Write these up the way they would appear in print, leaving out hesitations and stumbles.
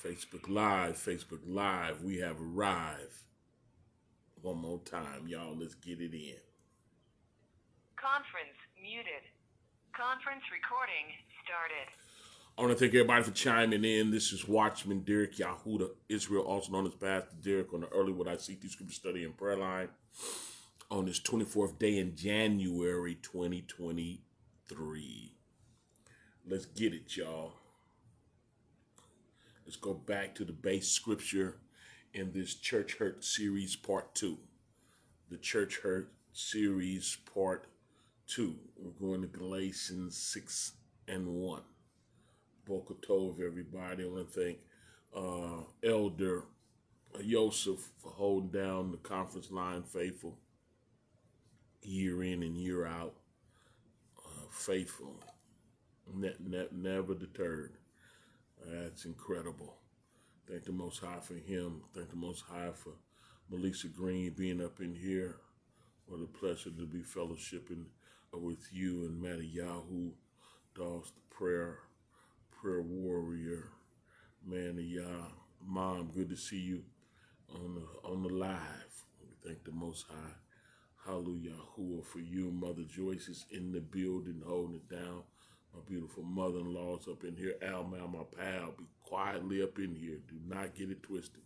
Facebook Live, we have arrived. One more time, y'all, let's get it in. Conference muted. Conference recording started. I want to thank everybody for chiming in. This is Watchman Derrick Yisrael, also known as Pastor Derrick, on the Early What I Seek Through Scripture Study and Prayer Line on this 24th day in January 2023. Let's get it, y'all. Let's go back to the base scripture in this Church Hurt series part 2. The Church Hurt series part 2. We're going to Galatians 6 and 1. Boker Tov, everybody. I want to thank Elder Yosef for holding down the conference line faithful, year in and year out, faithful, never deterred. That's incredible. Thank the Most High for him. Thank the Most High for Melissa Green being up in here. What a pleasure to be fellowshipping with you and Matty-Yahoo, Doss the prayer warrior, man of Yah. Mom, good to see you on the live. We thank the Most High. Hallelujah for you. Mother Joyce is in the building holding it down. My beautiful mother-in-law's up in here. Alma, my pal, be quietly up in here. Do not get it twisted.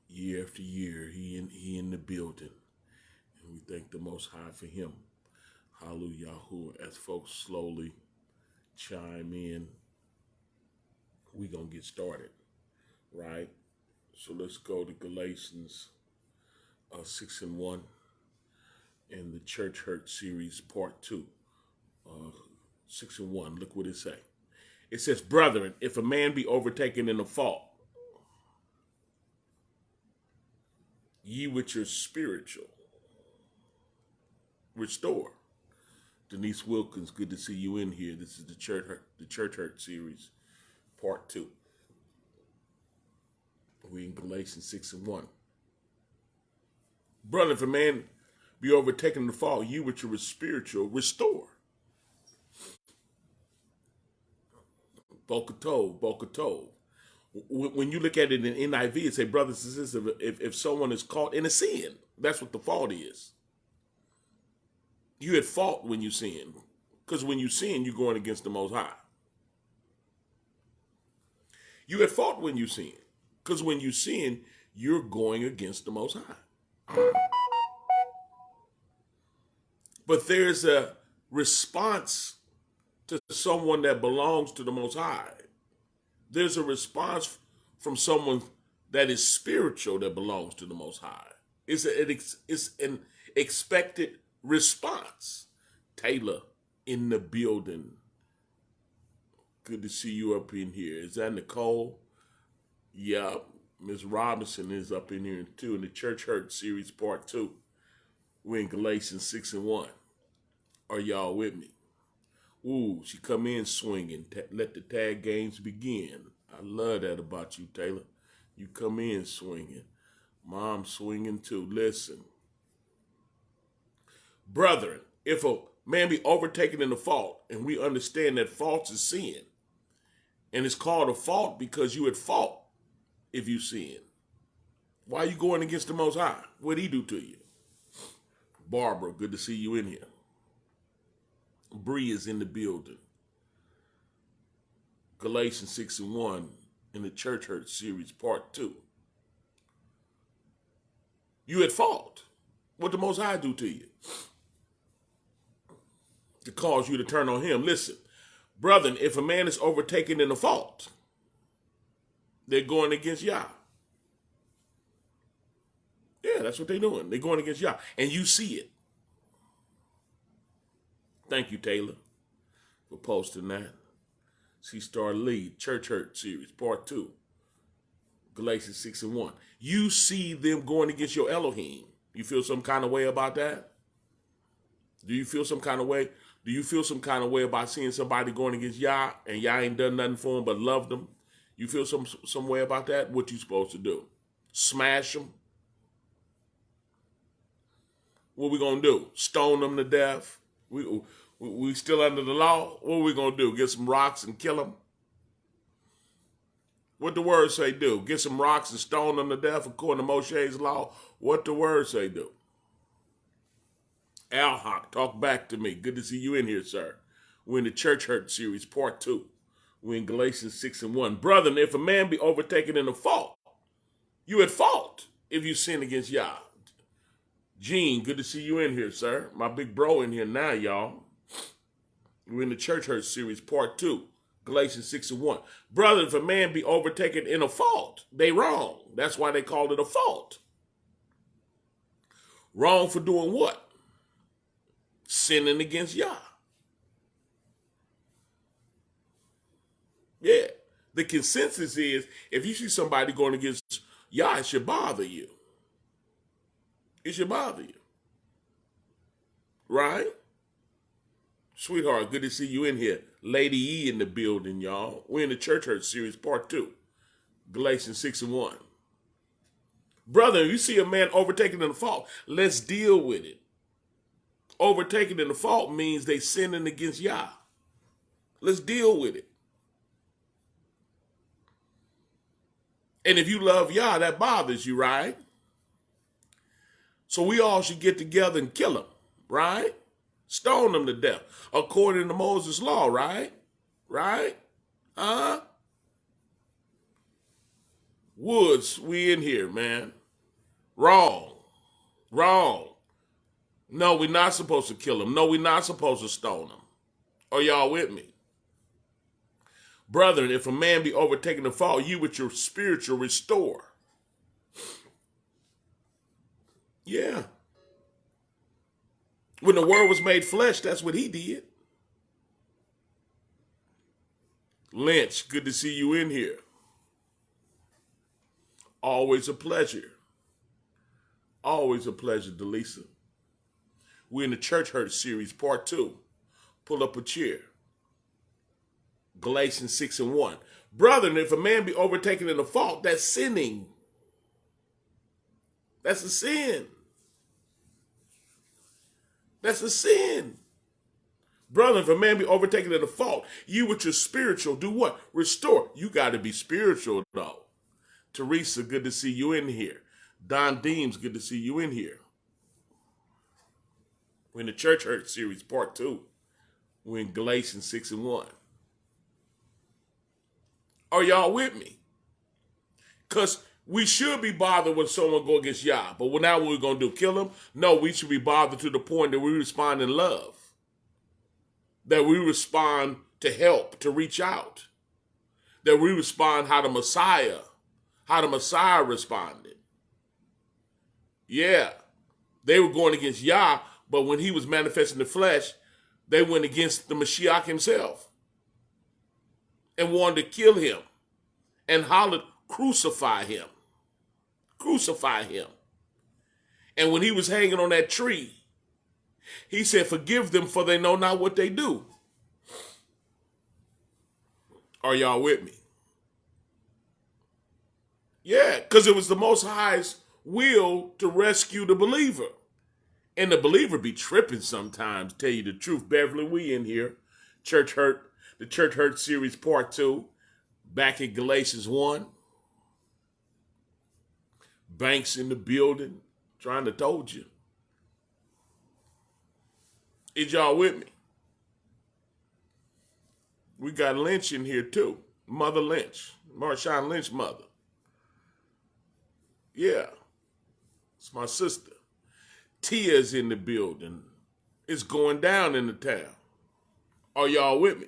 Year after year, he in the building. And we thank the Most High for him. Hallelujah. As folks slowly chime in, we going to get started, right? So let's go to Galatians 6 and 1 in the Church Hurt series part 2. 6 and 1, look what it say. It says, brethren, if a man be overtaken in a fault, ye which are spiritual, restore. Denise Wilkins, good to see you in here. This is the Church Hurt series, part 2. We in Galatians 6 and 1. Brother, if a man be overtaken in the fault, you which are spiritual, restore. Boker Tov. When you look at it in NIV, it say, brothers and sisters, if someone is caught in a sin, that's what the fault is. You at fault when you sin, because when you sin, you're going against the Most High. You at fault when you sin, because when you sin, you're going against the Most High. But there's a response to someone that belongs to the Most High. There's a response from someone that is spiritual that belongs to the Most High. It's an expected response. Taylor in the building. Good to see you up in here. Is that Nicole? Yeah, Miss Robinson is up in here too in the Church Hurt series part 2. We're in Galatians 6 and 1. Are y'all with me? Ooh, she come in swinging. Let the tag games begin. I love that about you, Taylor. You come in swinging. Mom swinging too. Listen. Brethren, if a man be overtaken in a fault, and we understand that fault is sin, and it's called a fault because you at fault if you sin. Why are you going against the Most High? What'd he do to you? Barbara, good to see you in here. Bree is in the building. Galatians 6 and 1 in the Church Hurt series, part 2. You at fault. What the Most High do to you? To cause you to turn on him. Listen, brethren, if a man is overtaken in a fault, they're going against Yah. Yeah, that's what they're doing. They're going against Yah. And you see it. Thank you, Taylor, for posting that. C-Star Lee, Church Hurt series, part 2. Galatians 6 and 1. You see them going against your Elohim. You feel some kind of way about that? Do you feel some kind of way? Do you feel some kind of way about seeing somebody going against Yah and Yah ain't done nothing for them but loved them? You feel some way about that? What you supposed to do? Smash them? What we gonna do? Stone them to death? We still under the law? What are we gonna do? Get some rocks and kill them? What the word say do? Get some rocks and stone them to death according to Moshe's law. What the word say do? Al Hawk, talk back to me. Good to see you in here, sir. We're in the Church Hurt series, part 2. We're in Galatians 6:1. Brethren, if a man be overtaken in a fault, you at fault if you sin against Yah. Gene, good to see you in here, sir. My big bro in here now, y'all. We're in the Church Hurt series, part 2. Galatians 6:1. Brother, if a man be overtaken in a fault, they wrong. That's why they called it a fault. Wrong for doing what? Sinning against Yah. Yeah. The consensus is if you see somebody going against Yah, it should bother you. It should bother you. Right? Sweetheart, good to see you in here. Lady E in the building, y'all. We're in the Church Hurt series, part 2. Galatians 6:1. Brother, if you see a man overtaken in a fault, let's deal with it. Overtaken in the fault means they sinning against Yah. Let's deal with it. And if you love Yah, that bothers you, right? So we all should get together and kill him, right? Stone them to death, according to Moses' law, right? Right? Huh? Woods, we in here, man. Wrong. Wrong. No, we're not supposed to kill him. No, we're not supposed to stone him. Are y'all with me? Brethren, if a man be overtaken in fault, you with your spiritual restore. Yeah. When the word was made flesh, that's what he did. Lynch, good to see you in here. Always a pleasure. Always a pleasure, Delisa. We're in the Church Hurt series, part 2. Pull up a chair. Galatians 6:1. Brethren, if a man be overtaken in a fault, that's sinning. That's a sin. That's a sin. Brother, if a man be overtaken in a fault, you with your spiritual, do what? Restore. You got to be spiritual, though. Teresa, good to see you in here. Don Deems, good to see you in here. We're in the Church Hurt series, part 2. We're in Galatians 6:1. Are y'all with me? Because we should be bothered when someone go against Yah. But now what we're going to do? Kill him? No, we should be bothered to the point that we respond in love. That we respond to help, to reach out. That we respond how the Messiah responded. Yeah. They were going against Yah, but when he was manifesting the flesh, they went against the Mashiach himself. And wanted to kill him. And hollered, crucify him. Crucify him. And when he was hanging on that tree, he said, forgive them for they know not what they do. Are y'all with me? Yeah, because it was the Most High's will to rescue the believer. And the believer be tripping sometimes, tell you the truth. Beverly, we in here. Church Hurt, the Church Hurt series, part 2. Back in Galatians 1. Banks in the building. Trying to told you. Is y'all with me? We got Lynch in here too. Mother Lynch. Marshawn Lynch mother. Yeah. It's my sister. Tia's in the building. It's going down in the town. Are y'all with me?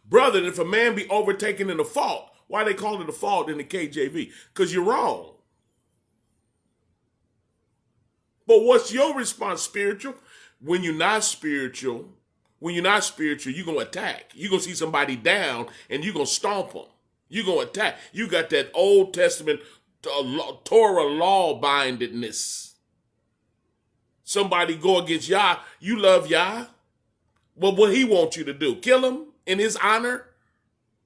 Brother, if a man be overtaken in a fault, why they call it a fault in the KJV? Because you're wrong. But what's your response, spiritual? When you're not spiritual, you're going to attack. You're going to see somebody down and you're going to stomp them. You're going to attack. You got that Old Testament Torah law bindedness. Somebody go against Yah, you love Yah. Well, what he wants you to do? Kill him in his honor?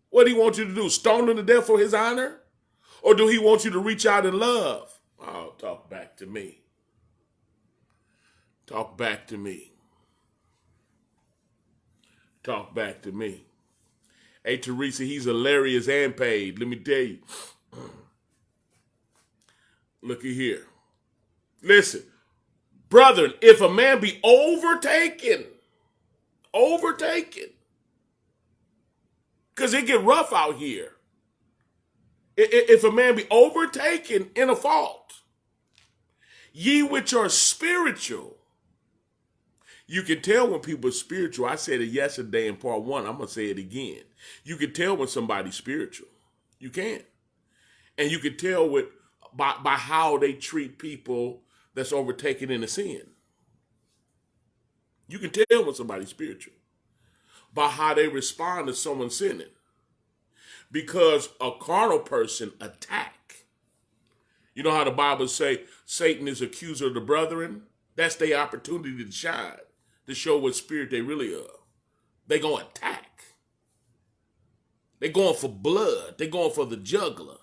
What do he want you to do? Stone him to death for his honor? Or do he want you to reach out in love? Oh, talk back to me. Talk back to me. Talk back to me. Hey, Teresa, he's hilarious and paid. Let me tell you. Looky here. Listen, brethren, if a man be overtaken, because it get rough out here. If a man be overtaken in a fault, ye which are spiritual. You can tell when people are spiritual. I said it yesterday in part 1. I'm going to say it again. You can tell when somebody's spiritual. You can. And you can tell by how they treat people that's overtaken in a sin. You can tell when somebody's spiritual by how they respond to someone sinning. Because a carnal person attack. You know how the Bible say Satan is accuser of the brethren? That's their opportunity to shine, to show what spirit they really are. They going to attack. They going for blood. They going for the jugular.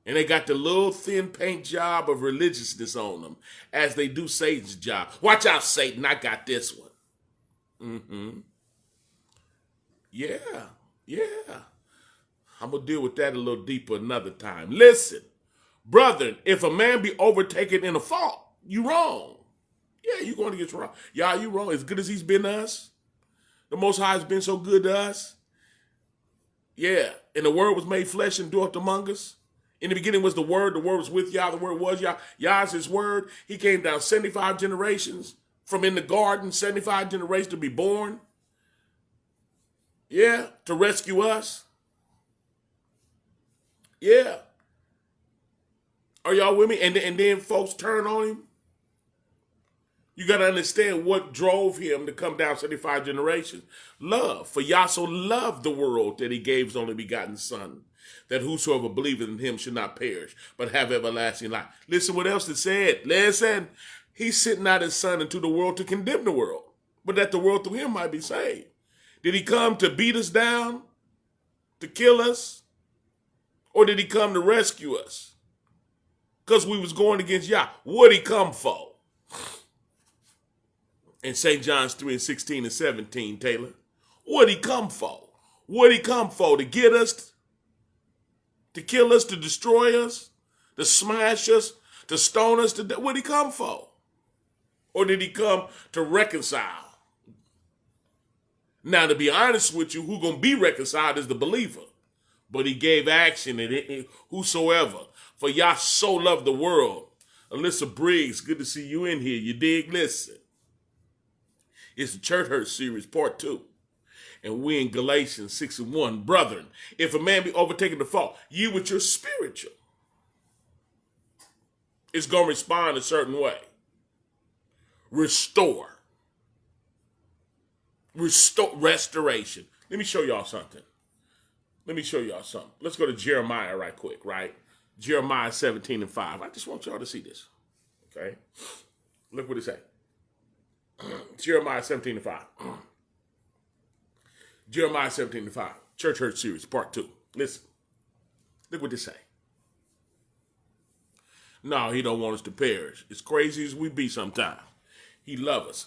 And they got the little thin paint job of religiousness on them as they do Satan's job. Watch out, Satan. I got this one. Yeah. I'm going to deal with that a little deeper another time. Listen, brethren, if a man be overtaken in a fault, you wrong. Yeah, you're going to get wrong. Y'all, you wrong. As good as he's been to us, the Most High has been so good to us. Yeah, and the word was made flesh and dwelt among us. In the beginning was the word was with Yah, the word was Yah. Yah is his word. He came down 75 generations from in the garden, 75 generations to be born. Yeah, to rescue us. Yeah. Are y'all with me? And then folks turn on him. You got to understand what drove him to come down 75 generations. Love. For Yah so loved the world that he gave his only begotten son, that whosoever believeth in him should not perish, but have everlasting life. Listen what else it said. Listen. He sent not his son into the world to condemn the world, but that the world through him might be saved. Did he come to beat us down? To kill us? Or did he come to rescue us? Because we was going against Yah. What'd he come for? In St. John's 3:16 and 17, Taylor. What'd he come for? What'd he come for? To get us? To kill us? To destroy us? To smash us? To stone us to death? What'd he come for? Or did he come to reconcile? Now, to be honest with you, who's going to be reconciled is the believer. But he gave action and whosoever. For Yah so loved the world. Alyssa Briggs, good to see you in here. You dig? Listen. It's the Church Hurt series, part 2. And we in Galatians 6:1. Brethren, if a man be overtaken to fault, ye with your spiritual, it's going to respond a certain way. Restore. Restoration. Let me show y'all something. Let's go to Jeremiah right quick, right? Jeremiah 17:5. I just want y'all to see this. Okay? Look what it say. Jeremiah 17:5. Jeremiah 17:5. Church Hurt series, part 2. Listen. Look what this say. No, he don't want us to perish. As crazy as we be sometimes, he love us.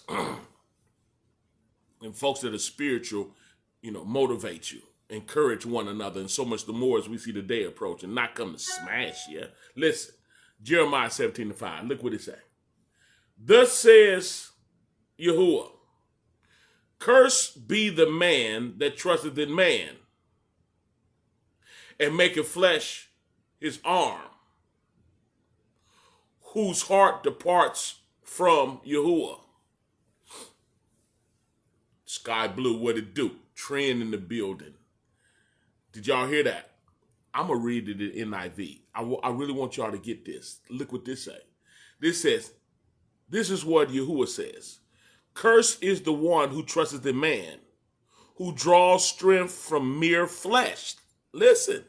And folks that are spiritual, motivate you, encourage one another, and so much the more as we see the day approaching, not come to smash you. Listen, Jeremiah 17:5. Look what it say. Thus says Yahuwah, cursed be the man that trusteth in man, and maketh flesh his arm, whose heart departs from Yahuwah. Sky Blue, what it do? Trend in the building. Did y'all hear that? I'm going to read it in NIV. I really want y'all to get this. Look what this say. This says, this is what Yahuwah says. Cursed is the one who trusteth in man, who draws strength from mere flesh. Listen.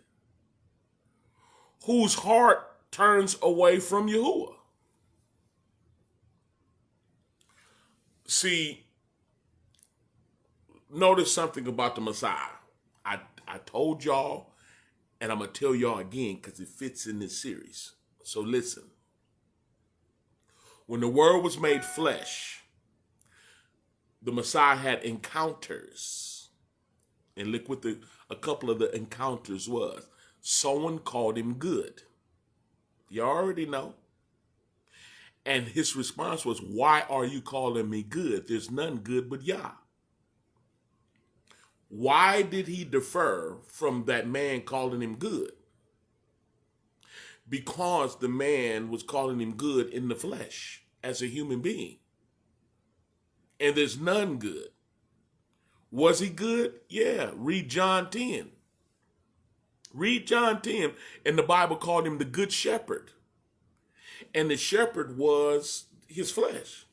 Whose heart turns away from Yahuwah. See, notice something about the Messiah. I told y'all, and I'm going to tell y'all again because it fits in this series. So listen. When the Word was made flesh, the Messiah had encounters And look what a couple of the encounters was. Someone called him good. You already know. And his response was, why are you calling me good? There's none good but Yah. Why did he defer from that man calling him good? Because the man was calling him good in the flesh as a human being. And there's none good. Was he good? Yeah. Read John 10. Read John 10. And the Bible called him the good shepherd. And the shepherd was his flesh.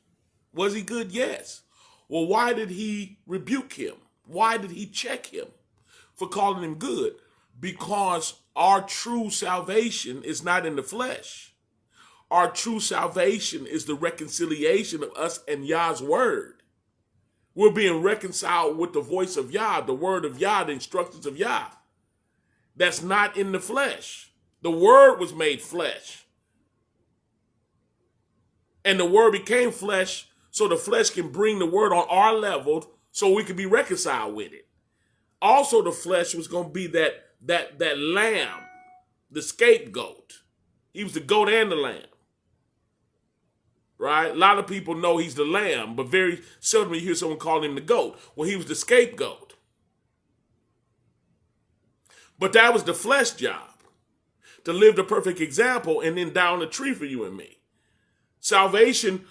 Was he good? Yes. Well, why did he rebuke him? Why did he check him for calling him good? Because our true salvation is not in the flesh. Our true salvation is the reconciliation of us and Yah's word. We're being reconciled with the voice of Yah, the word of Yah, the instructions of Yah. That's not in the flesh. The word was made flesh. And the word became flesh so the flesh can bring the word on our level so we can be reconciled with it. Also, the flesh was going to be that lamb, the scapegoat. He was the goat and the lamb. Right? A lot of people know he's the lamb, but very seldom you hear someone call him the goat. Well, he was the scapegoat. But that was the flesh job, to live the perfect example and then die on the tree for you and me. Salvation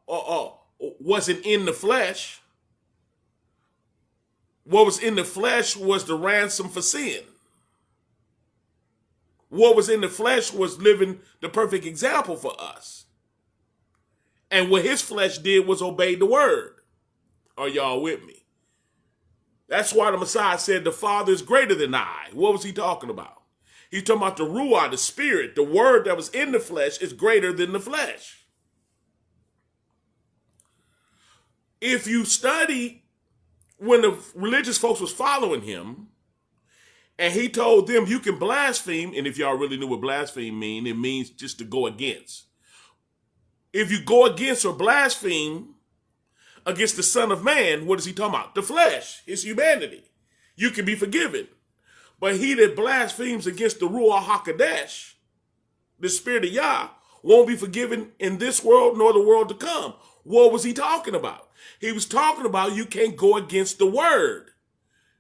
wasn't in the flesh. What was in the flesh was the ransom for sin. What was in the flesh was living the perfect example for us. And what his flesh did was obey the word. Are y'all with me? That's why the Messiah said the Father is greater than I. What was he talking about? He's talking about the Ruah, the spirit. The word that was in the flesh is greater than the flesh. If you study when the religious folks was following him, and he told them you can blaspheme, and if y'all really knew what blaspheme mean, it means just to go against. If you go against or blaspheme against the Son of Man, what is he talking about? The flesh, his humanity. You can be forgiven. But he that blasphemes against the Ruach HaKodesh, the Spirit of Yah, won't be forgiven in this world nor the world to come. What was he talking about? He was talking about you can't go against the word.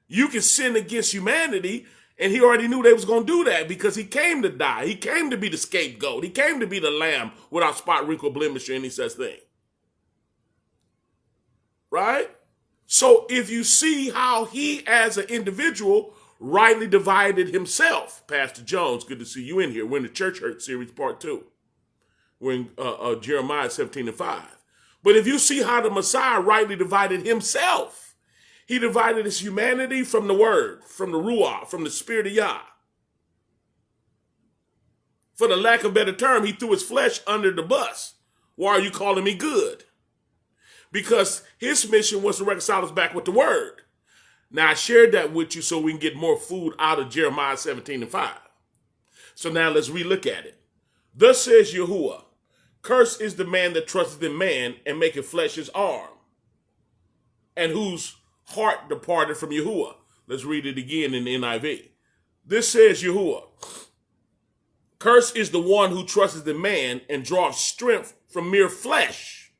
You can sin against humanity, and he already knew they was going to do that because he came to die. He came to be the scapegoat. He came to be the lamb without spot, wrinkle, blemish, or any such thing. Right? So if you see how he as an individual rightly divided himself, Pastor Jones, good to see you in here. We're in the Church Hurt series part 2. We're in Jeremiah 17:5. But if you see how the Messiah rightly divided himself, he divided his humanity from the word, from the Ruah, from the Spirit of Yah. For the lack of a better term, he threw his flesh under the bus. Why are you calling me good? Because his mission was to reconcile us back with the word. Now, I shared that with you so we can get more food out of Jeremiah 17:5. So now let's relook at it. Thus says Yahuwah, cursed is the man that trusteth in man and maketh flesh his arm, and whose heart departed from Yahuwah. Let's read it again in the NIV. This says Yahuwah, cursed is the one who trusteth in man and draweth strength from mere flesh,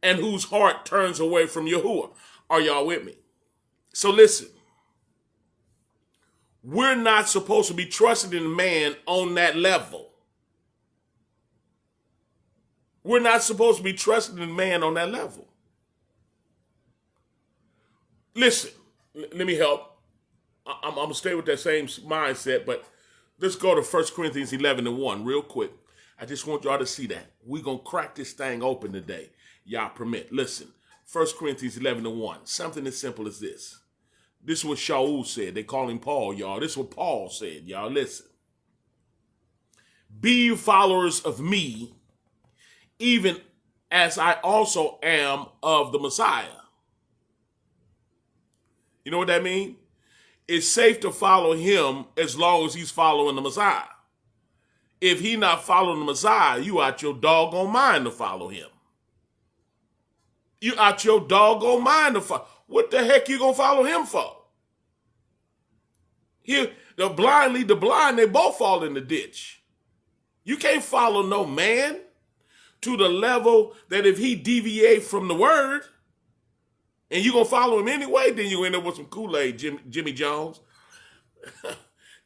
and whose heart turns away from Yahuwah. Are y'all with me? So listen, we're not supposed to be trusting in man on that level. We're not supposed to be trusting in man on that level. Listen, let me help. I'm going to stay with that same mindset, but let's go to 1 Corinthians 11:1 real quick. I just want y'all to see that. We're going to crack this thing open today. Y'all permit. Listen, 1 Corinthians 11:1, something as simple as this. This is what Shaul said. They call him Paul, y'all. This is what Paul said, y'all. Listen. Be you followers of me, even as I also am of the Messiah. You know what that means? It's safe to follow him as long as he's following the Messiah. If he not following the Messiah, you out your doggone mind to follow him. You out your doggone mind to follow. what the heck you gonna follow him for? Here, the blind lead the blind, they both fall in the ditch. You can't follow no man to the level that if he deviate from the word and you gonna follow him anyway, then you end up with some Kool-Aid, Jimmy Jones.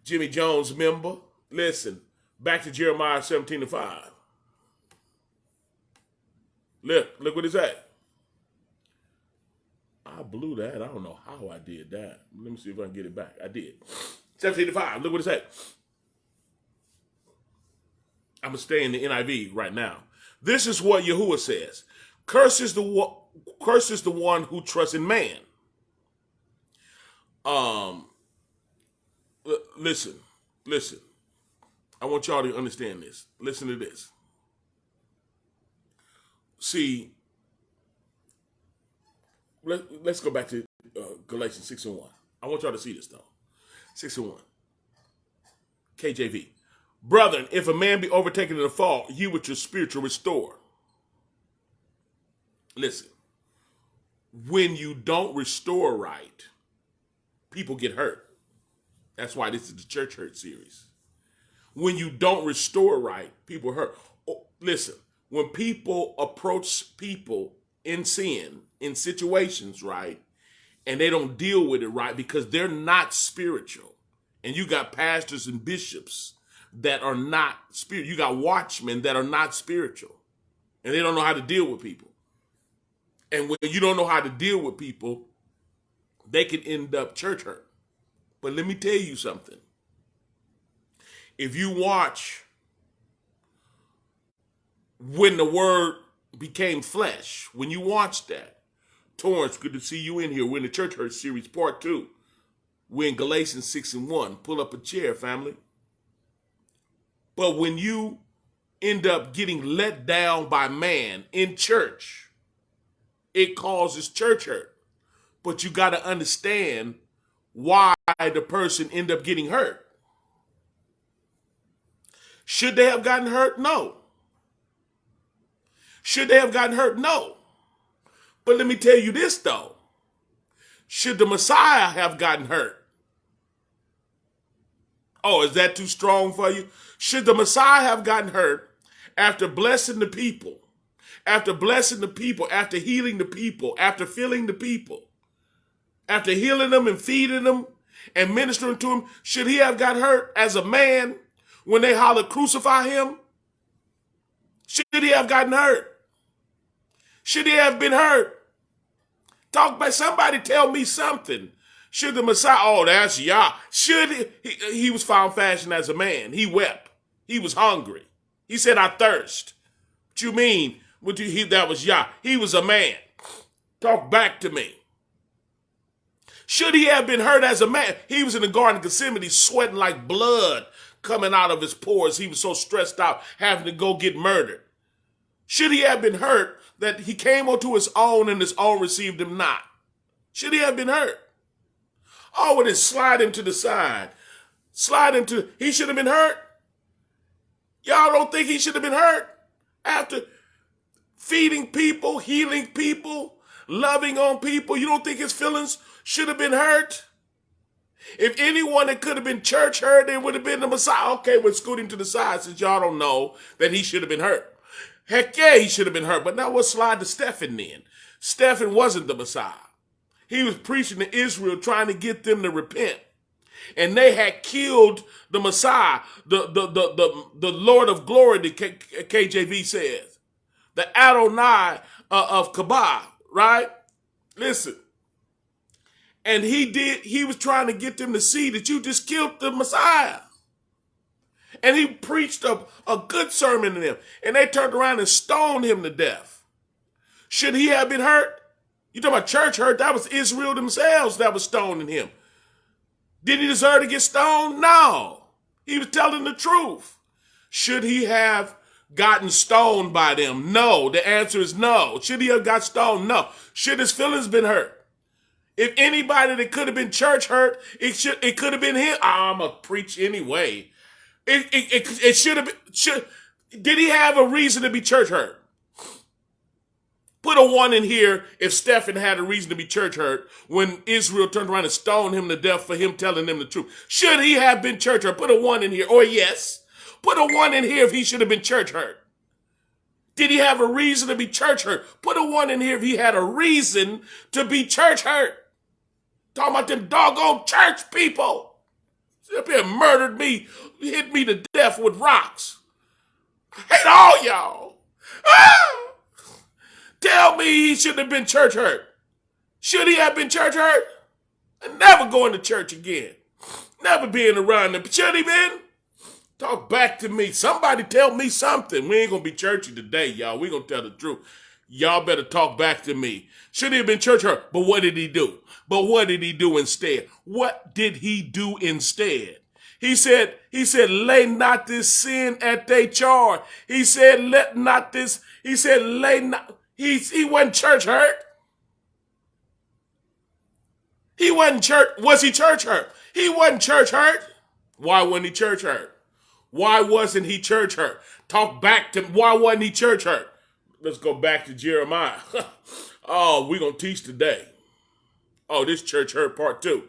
Jimmy Jones member. Listen, back to Jeremiah 17:5. Look what it say. I blew that. I don't know how I did that. Let me see if I can get it back. I did. 17:5. Look what it say. I'm going to stay in the NIV right now. This is what Yahuwah says. Curse is the one who trusts in man. Listen. I want y'all to understand this. Listen to this. See, let's go back to Galatians 6:1. I want y'all to see this though. 6:1. KJV. Brethren, if a man be overtaken in a fault, you with your spiritual restore. Listen, when you don't restore right, people get hurt. That's why this is the church hurt series. When you don't restore right, people hurt. Oh, listen, when people approach people in sin, in situations, right, and they don't deal with it right because they're not spiritual, and you got pastors and bishops that are not spiritual, you got watchmen that are not spiritual, and they don't know how to deal with people. And when you don't know how to deal with people, they can end up church hurt. But let me tell you something. If you watch when the word became flesh, when you watch that, Torrance, good to see you in here. We're in the Church Hurt series, part 2. We're in Galatians 6:1. Pull up a chair, family. But when you end up getting let down by man in church, it causes church hurt. But you got to understand why the person end up getting hurt. Should they have gotten hurt? No. Should they have gotten hurt? No. But let me tell you this, though. Should the Messiah have gotten hurt? Oh, is that too strong for you? Should the Messiah have gotten hurt after blessing the people, after healing the people, after filling the people, after healing them and feeding them and ministering to them? Should he have got hurt as a man when they hollered, crucify him? Should he have gotten hurt? Should he have been hurt? Talk by somebody, tell me something. Should the Messiah, oh, that's Yah. Should he was found fashioned as a man. He wept. He was hungry. He said, I thirst. What you mean? That was Yah. He was a man. Talk back to me. Should he have been hurt as a man? He was in the Garden of Gethsemane sweating like blood coming out of his pores. He was so stressed out having to go get murdered. Should he have been hurt that he came unto his own and his own received him not? Should he have been hurt? Oh, and then slide him to the side. He should have been hurt? Y'all don't think he should have been hurt? After feeding people, healing people, loving on people, you don't think his feelings should have been hurt? If anyone that could have been church hurt, it would have been the Messiah. Okay, we'll scoot him to the side since y'all don't know that he should have been hurt. Heck yeah, he should have been hurt. But now we'll slide to Stephen then. Stephen wasn't the Messiah. He was preaching to Israel, trying to get them to repent. And they had killed the Messiah, the Lord of glory, the KJV says. The Adonai of Kabah, right? Listen. And he was trying to get them to see that you just killed the Messiah. And he preached a good sermon to them. And they turned around and stoned him to death. Should he have been hurt? You talking about church hurt? That was Israel themselves that was stoning him. Did he deserve to get stoned? No. He was telling the truth. Should he have gotten stoned by them? No. The answer is no. Should he have got stoned? No. Should his feelings been hurt? If anybody that could have been church hurt, it could have been him. I'm going to preach anyway. It should have been. Did he have a reason to be church hurt? Put a 1 in here if Stephen had a reason to be church hurt when Israel turned around and stoned him to death for him telling them the truth. Should he have been church hurt? Put a 1 in here. Or yes. Put a 1 in here if he should have been church hurt. Did he have a reason to be church hurt? Put a 1 in here if he had a reason to be church hurt. Talking about them doggone church people. Up here murdered me, hit me to death with rocks. I hate all y'all. Ah! Tell me he shouldn't have been church hurt. Should he have been church hurt? And never going to church again. Never being around them. Should he been? Talk back to me. Somebody tell me something. We ain't going to be churchy today, y'all. We going to tell the truth. Y'all better talk back to me. Should he have been church hurt? But what did he do? But what did he do instead? What did he do instead? He said, lay not this sin at their charge. He said, let not this, he said, lay not, he wasn't church hurt. He wasn't church, was he church hurt? He wasn't church hurt. Why wasn't he church hurt? Why wasn't he church hurt? Talk back to, why wasn't he church hurt? Let's go back to Jeremiah. Oh, we're going to teach today. Oh, this church hurt part 2.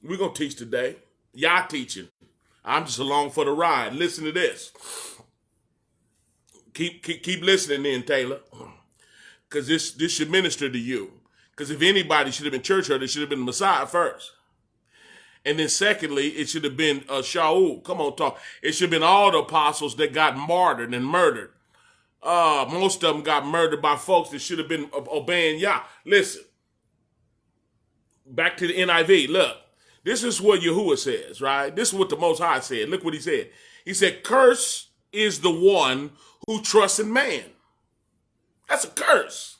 We're going to teach today. Y'all teaching. I'm just along for the ride. Listen to this. Keep listening then, Taylor. Because this should minister to you. Because if anybody should have been church hurt, it should have been the Messiah first. And then secondly, it should have been Shaul. Come on, talk. It should have been all the apostles that got martyred and murdered. Most of them got murdered by folks that should have been obeying Yah. Listen. Back to the NIV. Look. This is what Yahuwah says, right? This is what the Most High said. Look what he said. He said, curse is the one who trusts in man. That's a curse.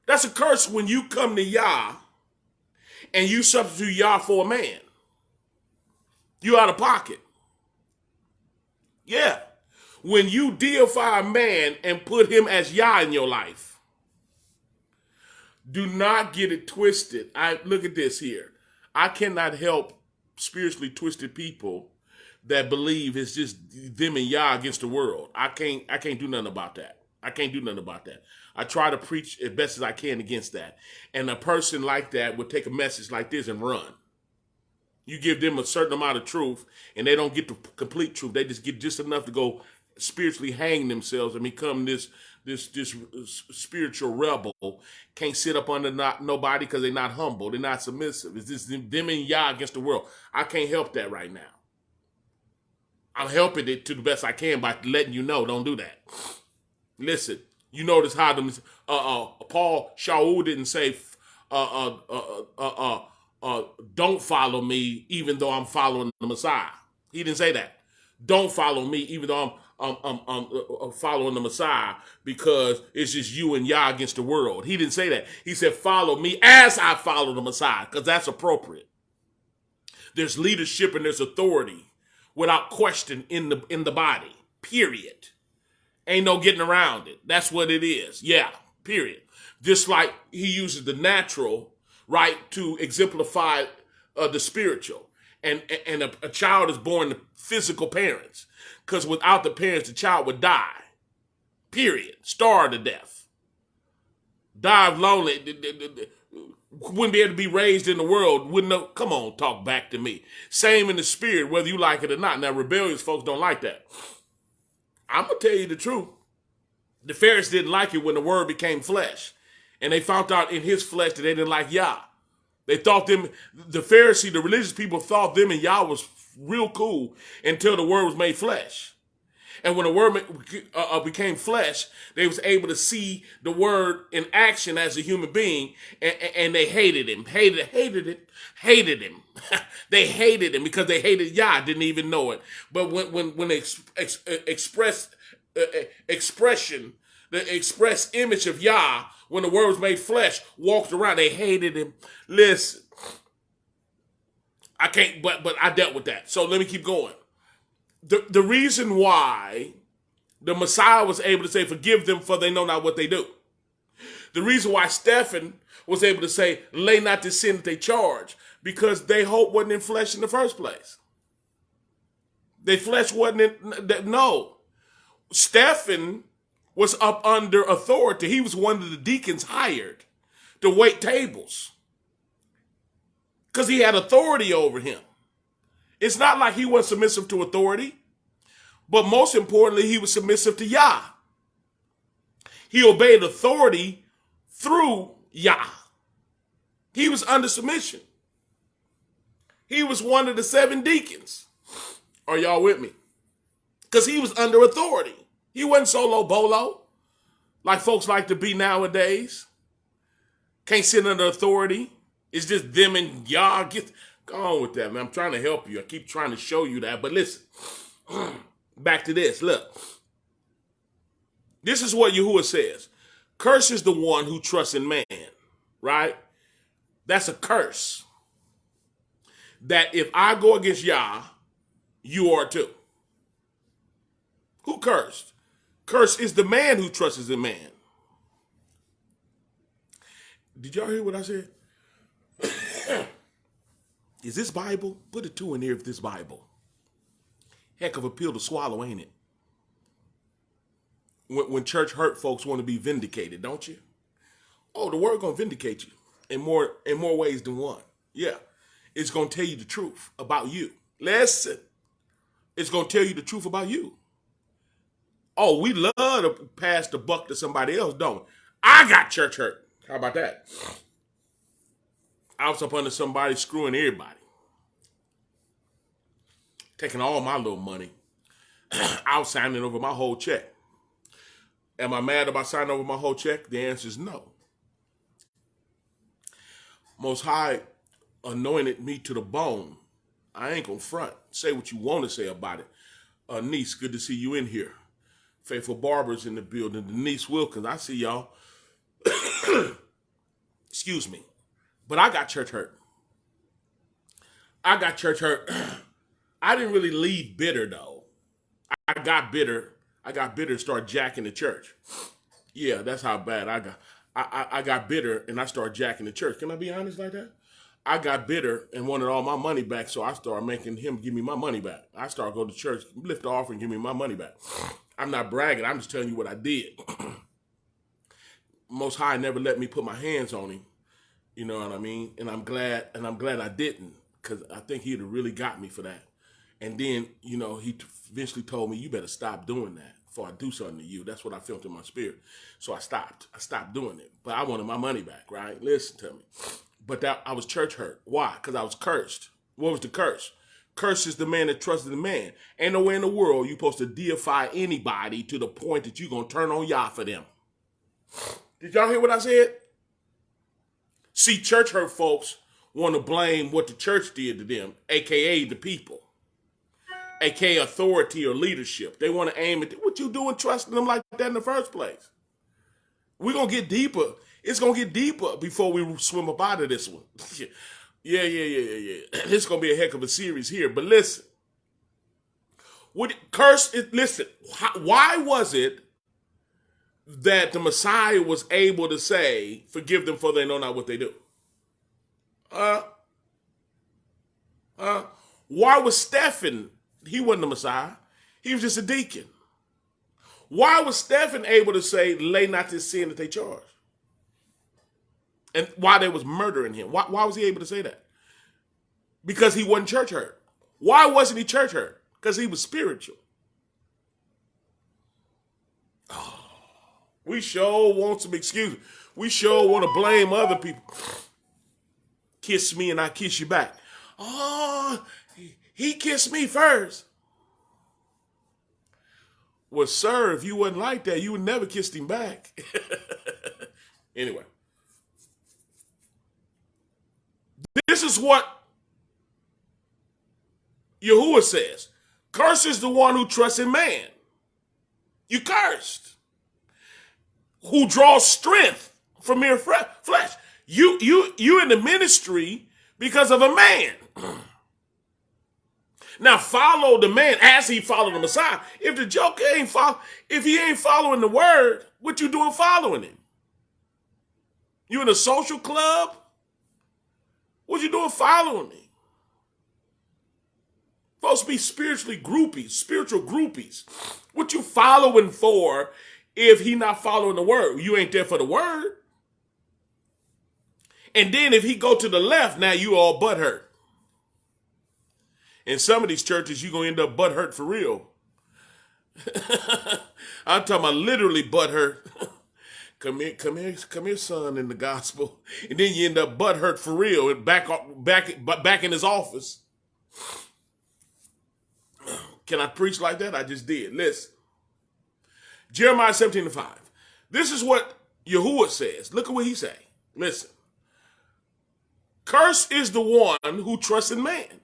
That's a curse when you come to Yah and you substitute Yah for a man. You out of pocket. Yeah. When you deify a man and put him as Yah in your life, do not get it twisted. Look at this here. I cannot help spiritually twisted people that believe it's just them and Yah against the world. I can't do nothing about that. I can't do nothing about that. I try to preach as best as I can against that. And a person like that would take a message like this and run. You give them a certain amount of truth and they don't get the complete truth. They just get just enough to go spiritually hang themselves and become this spiritual rebel. Can't sit up under nobody because they're not humble. They're not submissive. It's just them and Yah against the world. I can't help that right now. I'm helping it to the best I can by letting you know, don't do that. Listen, you notice how them Paul Shaul didn't say don't follow me even though I'm following the Messiah. He didn't say that. Don't follow me even though I'm following the Messiah because it's just you and Yah against the world. He didn't say that. He said, follow me as I follow the Messiah, because that's appropriate. There's leadership and there's authority without question in the body, period. Ain't no getting around it. That's what it is. Yeah, period. Just like he uses the natural, right, to exemplify the spiritual. And a child is born to physical parents. Because without the parents, the child would die. Period. Starve to death. Die of lonely. Wouldn't be able to be raised in the world. Wouldn't know. Come on, talk back to me. Same in the spirit, whether you like it or not. Now, rebellious folks don't like that. I'm going to tell you the truth. The Pharisees didn't like it when the word became flesh. And they found out in his flesh that they didn't like Yah. They thought the Pharisee, the religious people thought them and Yah was real cool until the word was made flesh. And when the word became flesh, they was able to see the word in action as a human being, and they hated him, hated him. They hated him because they hated Yah, didn't even know it. But when they express the express image of Yah, when the word was made flesh, walked around, they hated him. Listen, I can't, but I dealt with that. So let me keep going. The reason why the Messiah was able to say, forgive them for they know not what they do. The reason why Stephen was able to say, lay not the sin that they charge, because their hope wasn't in flesh in the first place. Their flesh wasn't in, no. Stephen was up under authority. He was one of the deacons hired to wait tables because he had authority over him. It's not like he was submissive to authority, but most importantly, he was submissive to Yah. He obeyed authority through Yah. He was under submission. He was one of the 7 deacons. Are y'all with me? Because he was under authority. He wasn't solo bolo like folks like to be nowadays. Can't sit under authority. It's just them and Yah. Go on with that, man. I'm trying to help you. I keep trying to show you that. But listen, back to this. Look, this is what Yahuwah says. Curse is the one who trusts in man, right? That's a curse. That if I go against Yah, you are too. Who cursed? Curse is the man who trusts in man. Did y'all hear what I said? Is this Bible? Put a 2 in there if this Bible. Heck of a pill to swallow, ain't it? When church hurt folks want to be vindicated, don't you? Oh, the word gonna vindicate you in more ways than one. Yeah. It's gonna tell you the truth about you. Listen. It's gonna tell you the truth about you. Oh, we love to pass the buck to somebody else, don't we? I got church hurt. How about that? I was up under somebody screwing everybody. Taking all my little money. I was signing over my whole check. Am I mad about signing over my whole check? The answer is no. Most High anointed me to the bone. I ain't gonna front. Say what you want to say about it. Niece, good to see you in here. Faithful Barbers in the building. Denise Wilkins, I see y'all. Excuse me. But I got church hurt. I didn't really leave bitter, though. I got bitter. And started jacking the church. Yeah, that's how bad I got. I got bitter and I started jacking the church. Can I be honest like that? I got bitter and wanted all my money back, so I started making him give me my money back. I started going to church, lift the offering, give me my money back. I'm not bragging. I'm just telling you what I did. Most High never let me put my hands on him. You know what I mean? And I'm glad I didn't, because I think he'd have really got me for that. And then, he eventually told me, you better stop doing that before I do something to you. That's what I felt in my spirit. So I stopped. I stopped doing it. But I wanted my money back, right? Listen to me. But I was church hurt. Why? Because I was cursed. What was the curse? Curse is the man that trusts the man. Ain't no way in the world you're supposed to deify anybody to the point that you're going to turn on Yah for them. Did y'all hear what I said? See, church hurt folks want to blame what the church did to them, a.k.a. the people, a.k.a. authority or leadership. They want to aim at what you doing trusting them like that in the first place. We're going to get deeper. It's going to get deeper before we swim up out of this one. Yeah. This is going to be a heck of a series here. But listen, why was it that the Messiah was able to say, forgive them for they know not what they do? Why was Stephen, he wasn't the Messiah, he was just a deacon. Why was Stephen able to say, lay not this sin that they charge? And why they was murdering him? Why was he able to say that? Because he wasn't church hurt. Why wasn't he church hurt? Because he was spiritual. We sure want some excuses. We sure want to blame other people. Kiss me and I kiss you back. Oh, he kissed me first. Well, sir, if you wasn't like that, you would never kissed him back. Anyway. This is what Yahuwah says. Curse is the one who trusts in man. You cursed. Who draws strength from mere flesh. You in the ministry because of a man. Now follow the man as he followed the Messiah. If the joker if he ain't following the word, what you doing following him? You in a social club? What you doing following me? Supposed to be spiritual groupies. What you following for if he not following the word. You ain't there for the word. And then if he go to the left, now you all butthurt. In some of these churches, you're going to end up butthurt for real. I'm talking about literally butthurt. Come here, son, in the gospel. And then you end up butthurt for real and back in his office. Can I preach like that? I just did. Listen. Jeremiah 17:5. This is what Yahuwah says. Look at what he say. Listen. Cursed is the one who trusts in man.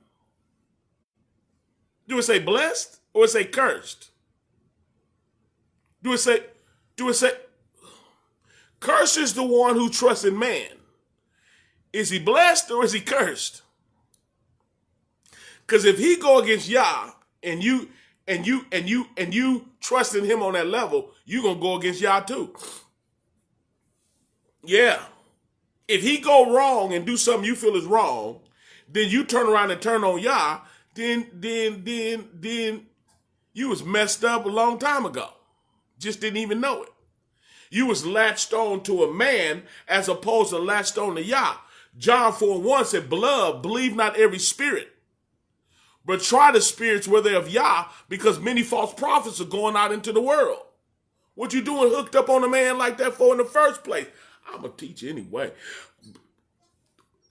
Do it say blessed or it say cursed? Do it say, cursed is the one who trusts in man. Is he blessed or is he cursed? Because if he go against Yah and you trust in him on that level, you're gonna go against Yah too. Yeah. If he go wrong and do something you feel is wrong, then you turn around and turn on Yah, then you was messed up a long time ago. Just didn't even know it. You was latched on to a man as opposed to latched on to Yah. John 4:1 said, beloved, believe not every spirit, but try the spirits where they're of Yah, because many false prophets are going out into the world. What you doing hooked up on a man like that for in the first place? I'm going to teach you anyway.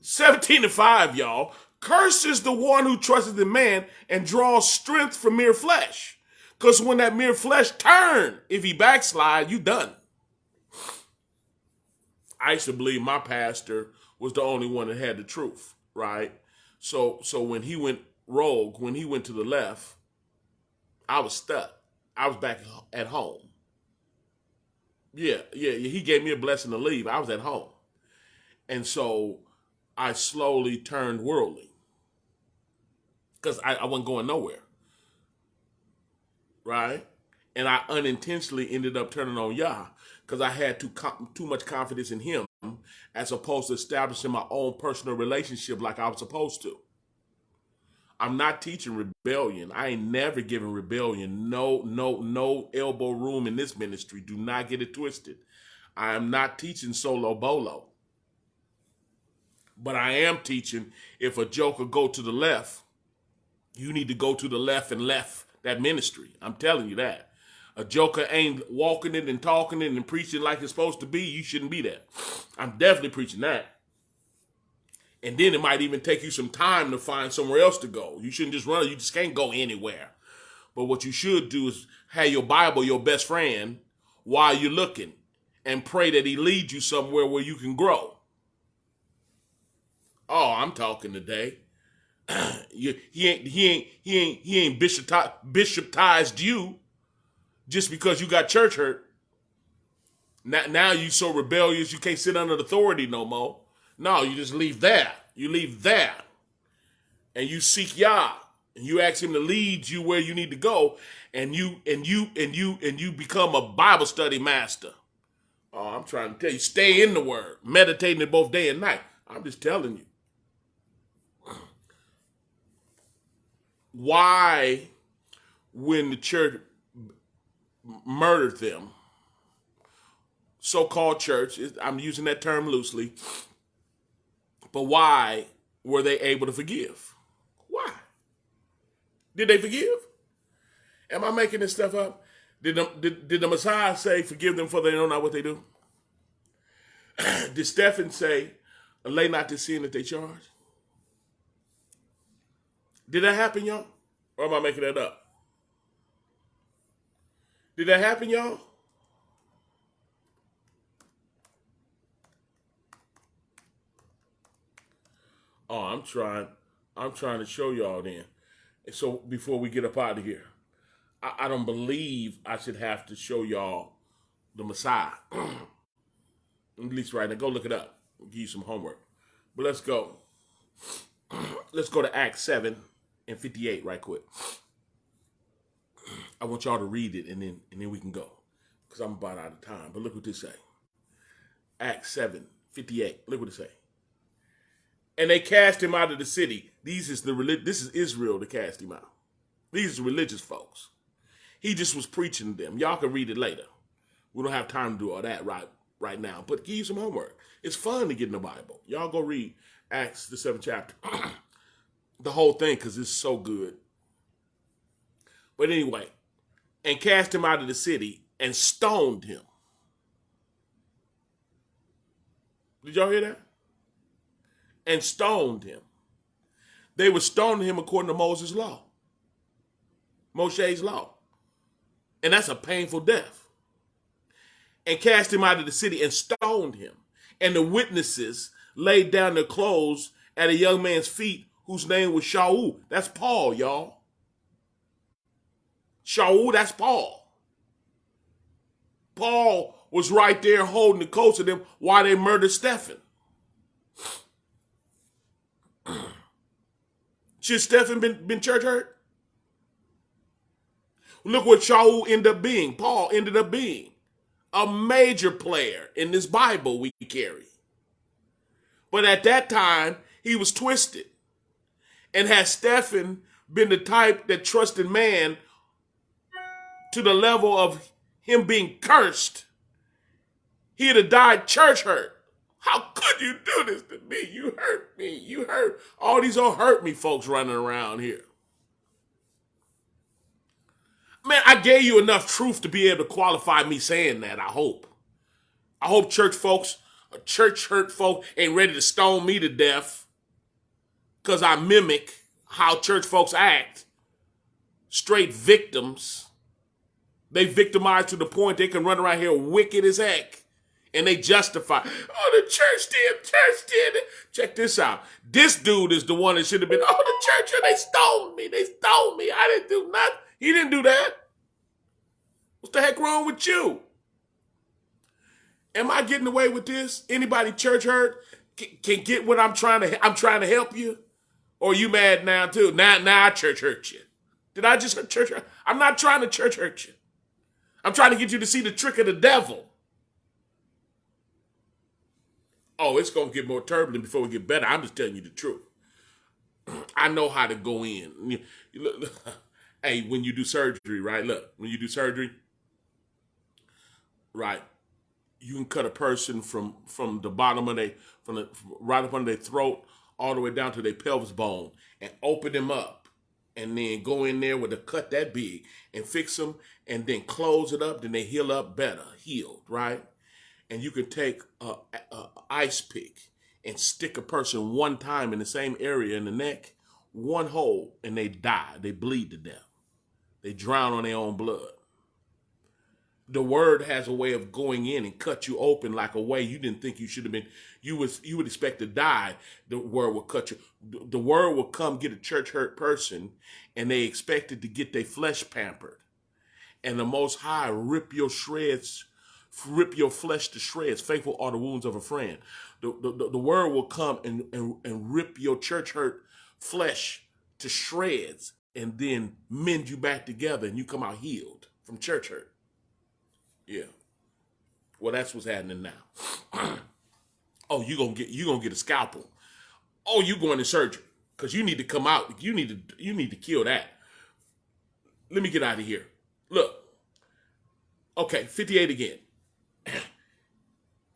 17:5, y'all. Cursed is the one who trusts in man and draws strength from mere flesh. Because when that mere flesh turn, if he backslide, you done. I used to believe my pastor was the only one that had the truth, right? So when he went rogue, when he went to the left, I was stuck. I was back at home. Yeah, he gave me a blessing to leave. I was at home. And so I slowly turned worldly because I wasn't going nowhere, right? And I unintentionally ended up turning on Yah because I had too much confidence in him as opposed to establishing my own personal relationship like I was supposed to. I'm not teaching rebellion. I ain't never given rebellion no elbow room in this ministry. Do not get it twisted. I am not teaching solo bolo. But I am teaching if a joker go to the left, you need to go to the left and left that ministry. I'm telling you that. A joker ain't walking it and talking it and preaching like it's supposed to be. You shouldn't be there. I'm definitely preaching that. And then it might even take you some time to find somewhere else to go. You shouldn't just run. You just can't go anywhere. But what you should do is have your Bible your best friend while you're looking and pray that he leads you somewhere where you can grow. Oh, I'm talking today. He ain't bishoptized you just because you got church hurt. Now you so rebellious you can't sit under the authority no more. No, you just leave there. You leave there. And you seek Yah. And you ask him to lead you where you need to go. And you become a Bible study master. Oh, I'm trying to tell you, stay in the word. Meditating it both day and night. I'm just telling you. Why, when the church murdered them, so-called church, I'm using that term loosely, but why were they able to forgive? Why? Did they forgive? Am I making this stuff up? Did the Messiah say, forgive them for they know not what they do? Did Stephen say, lay not the sin that they charge? Did that happen, y'all? Or am I making that up? Did that happen, y'all? Oh, I'm trying to show y'all then. So before we get up out of here, I don't believe I should have to show y'all the Messiah. At least right now, go look it up. I'll give you some homework. But let's go. Let's go to Acts 7:58 right quick. I want y'all to read it and then we can go. Because I'm about out of time. But look what this say. Acts 7:58. Look what it say. And they cast him out of the city. This is Israel that cast him out. These are religious folks. He just was preaching to them. Y'all can read it later. We don't have time to do all that right now. But give you some homework. It's fun to get in the Bible. Y'all go read Acts, the 7th chapter. The whole thing, because it's so good. But anyway, and cast him out of the city and stoned him. Did y'all hear that? And stoned him. They were stoning him according to Moses' law. Moshe's law. And that's a painful death. And cast him out of the city and stoned him. And the witnesses laid down their clothes at a young man's feet whose name was Shaul. That's Paul, y'all. Shaul, that's Paul. Paul was right there holding the coats of them while they murdered Stephen. Should Stephen been church hurt? Look what Shaul ended up being. Paul ended up being a major player in this Bible we carry. But at that time, he was twisted. And had Stephen been the type that trusted man to the level of him being cursed, he'd have died church hurt. How could you do this to me? You hurt me. You hurt. All these old hurt me folks running around here. Man, I gave you enough truth to be able to qualify me saying that, I hope. I hope church folks, church hurt folk ain't ready to stone me to death because I mimic how church folks act. Straight victims. They victimize to the point they can run around here wicked as heck. And they justify, oh, the church did it. Check this out. This dude is the one that should have been, oh, the church, they stoned me. I didn't do nothing. He didn't do that. What's the heck wrong with you? Am I getting away with this? Anybody church hurt can get what I'm trying to help you? Or are you mad now too? Now I church hurt you. Did I just church hurt? I'm not trying to church hurt you. I'm trying to get you to see the trick of the devil. Oh, it's going to get more turbulent before we get better. I'm just telling you the truth. I know how to go in. Hey, when you do surgery, right? Look, when you do surgery, right, you can cut a person from the bottom of from right up under their throat all the way down to their pelvis bone and open them up and then go in there with a cut that big and fix them and then close it up. Then they heal up better, healed, right? And you can take a ice pick and stick a person one time in the same area in the neck, one hole, and they die. They bleed to death. They drown on their own blood. The word has a way of going in and cut you open like a way you didn't think you should have been. You would expect to die. The word will cut you. The word will come get a church hurt person, and they expected to get their flesh pampered. And the Most High rip your flesh to shreds. Faithful are the wounds of a friend. The word will come and rip your church hurt flesh to shreds and then mend you back together and you come out healed from church hurt. Yeah. Well, that's what's happening now. Oh, you gonna get a scalpel. Oh, you going to surgery because you need to come out. You need to kill that. Let me get out of here. Look. Okay, 58 again.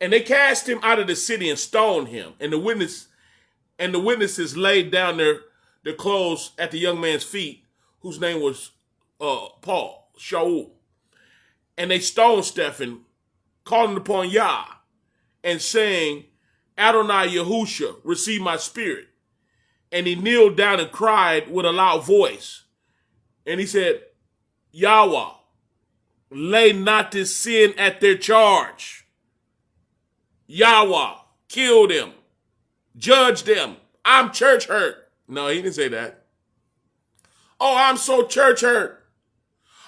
And they cast him out of the city and stoned him. And the witnesses laid down their clothes at the young man's feet, whose name was Paul, Shaul. And they stoned Stephen, calling upon Yah, and saying, Adonai Yahusha, receive my spirit. And he kneeled down and cried with a loud voice. And he said, Yahweh, lay not this sin at their charge. Yahweh, kill them. Judge them. I'm church hurt. No, he didn't say that. Oh, I'm so church hurt.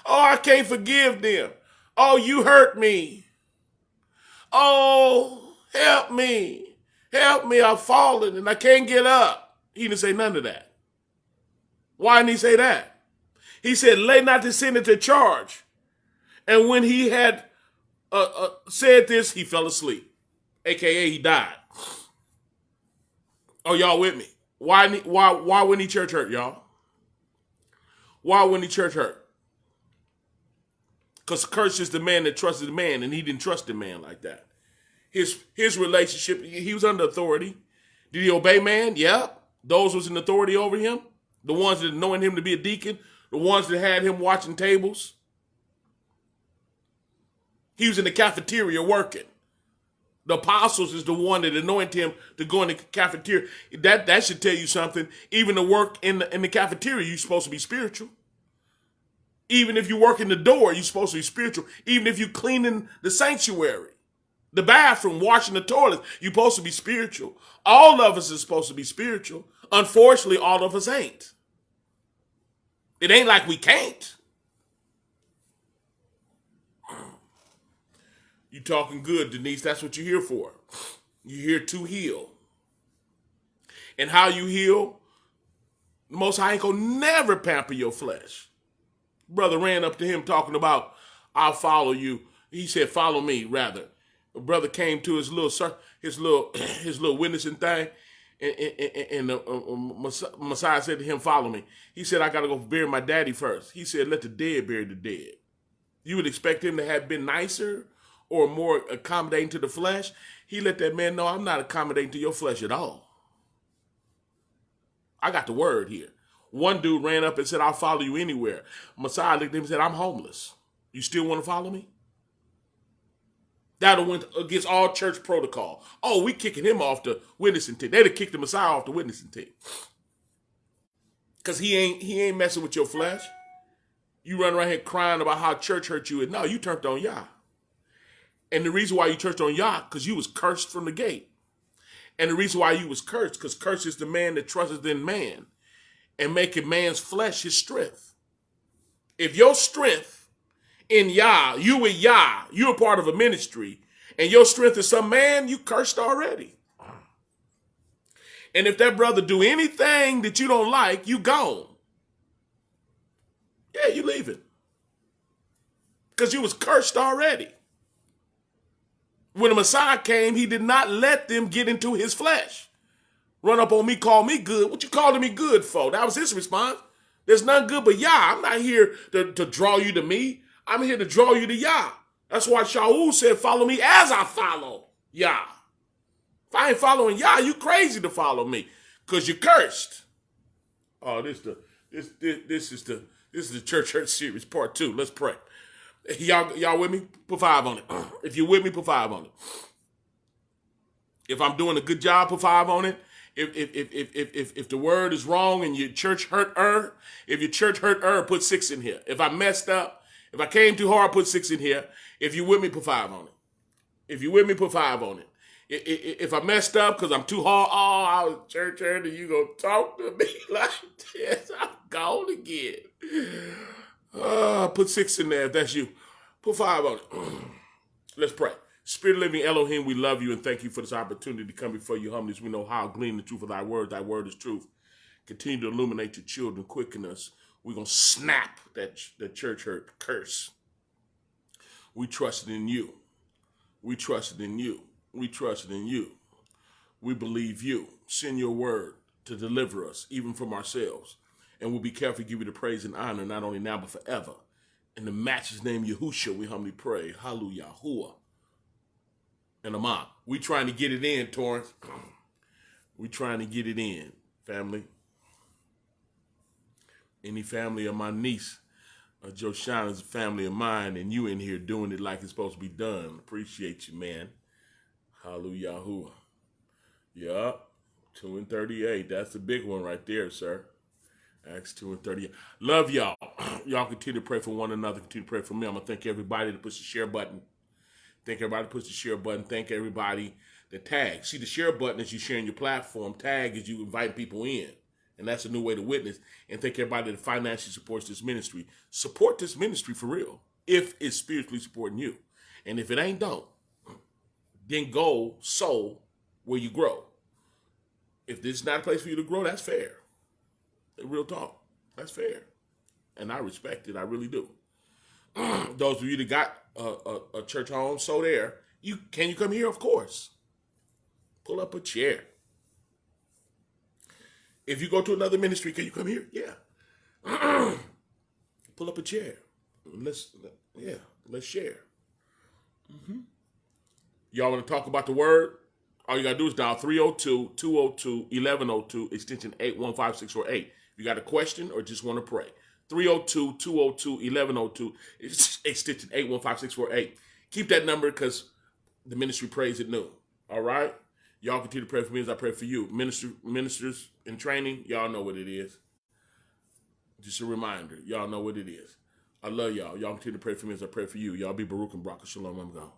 Oh, I can't forgive them. Oh, you hurt me. Oh, help me. Help me. I've fallen and I can't get up. He didn't say none of that. Why didn't he say that? He said, lay not this sin at their charge. And when he had said this, he fell asleep. AKA he died. Oh, y'all with me? Why wouldn't he church hurt, y'all? Why wouldn't he church hurt? Because cursed is the man that trusted the man, and he didn't trust the man like that. His relationship, he was under authority. Did he obey man? Yeah. Those was in authority over him. The ones that knowing him to be a deacon. The ones that had him watching tables. He was in the cafeteria working. The apostles is the one that anointed him to go in the cafeteria. That should tell you something. Even the work in the cafeteria, you're supposed to be spiritual. Even if you work in the door, you're supposed to be spiritual. Even if you cleaning the sanctuary, the bathroom, washing the toilets, you're supposed to be spiritual. All of us is supposed to be spiritual. Unfortunately, all of us ain't. It ain't like we can't. You talking good, Denise. That's what you're here for. You're here to heal. And how you heal, the Most High ain't gonna never pamper your flesh. Brother ran up to him talking about, I'll follow you. He said, follow me, rather. A brother came to his little witnessing thing, and Messiah said to him, follow me. He said, I got to go bury my daddy first. He said, let the dead bury the dead. You would expect him to have been nicer or more accommodating to the flesh. He let that man know, I'm not accommodating to your flesh at all. I got the word here. One dude ran up and said, I'll follow you anywhere. Messiah looked at him and said, I'm homeless. You still want to follow me? That went against all church protocol. Oh, we kicking him off the witnessing team. They'd have kicked the Messiah off the witnessing team. Because he ain't messing with your flesh. You run around here crying about how church hurt you. And no, you turned on Yah. And the reason why you turned on Yah, because you was cursed from the gate. And the reason why you was cursed, because cursed is the man that trusteth in man and making man's flesh his strength. If your strength in Yah, you with Yah, you're a part of a ministry, and your strength is some man, you cursed already. And if that brother do anything that you don't like, you gone. Yeah, you leaving. Because you was cursed already. When the Messiah came, he did not let them get into his flesh. Run up on me, call me good. What you calling me good for? That was his response. There's none good but Yah. I'm not here to draw you to me. I'm here to draw you to Yah. That's why Shaul said, follow me as I follow Yah. If I ain't following Yah, you crazy to follow me. Because you're cursed. Oh, this is the Church Hurt Series Part 2. Let's pray. Y'all with me? Put 5 on it. If you're with me, put 5 on it. If I'm doing a good job, put 5 on it. If the word is wrong and your church hurt if your church hurt put 6 in here. If I messed up, if I came too hard, put 6 in here. If you're with me, put 5 on it. If you're with me, put 5 on it. If I messed up because I'm too hard, I was church hurt, and you gonna talk to me like this, I'm gone again. Put 6 in there if that's you. Put 5 on it. Let's pray. Spirit of living Elohim, we love you and thank you for this opportunity to come before you humbly as we know how to glean the truth of thy word. Thy word is truth. Continue to illuminate your children, quicken us. We're going to snap that church hurt curse. We trusted in you. We trusted in you. We trusted in you. We believe you. Send your word to deliver us, even from ourselves. And we'll be careful to give you the praise and honor, not only now, but forever. In the matchless name Yahushua, we humbly pray. Hallelujah. And Aman. We trying to get it in, Torrance. We trying to get it in, family. Any family of my niece, Joshana's a family of mine, and you in here doing it like it's supposed to be done. Appreciate you, man. Hallelujah. Yeah, 2 and 38. That's the big one right there, sir. Acts 2 and 38. Love y'all. Y'all continue to pray for one another. Continue to pray for me. I'm going to thank everybody that puts the share button. Thank everybody that puts the share button. Thank everybody that tags. See, the share button is you sharing your platform. Tag is you inviting people in. And that's a new way to witness. And thank everybody that financially supports this ministry. Support this ministry for real. If it's spiritually supporting you. And if it ain't, don't. Then go sow where you grow. If this is not a place for you to grow, that's fair. Real talk. That's fair. And I respect it. I really do. Those of you that got a church home, so there. Can you come here? Of course. Pull up a chair. If you go to another ministry, can you come here? Yeah. Pull up a chair. let's share. Y'all want to talk about the word? All you got to do is dial 302-202-1102, extension 815648. If you got a question or just want to pray. 302-202-1102, extension 815648. Keep that number because the ministry prays at noon. All right? Y'all continue to pray for me as I pray for you. Ministers in training, y'all know what it is. Just a reminder. Y'all know what it is. I love y'all. Y'all continue to pray for me as I pray for you. Y'all be Baruch and Barak. Shalom. I'm gone.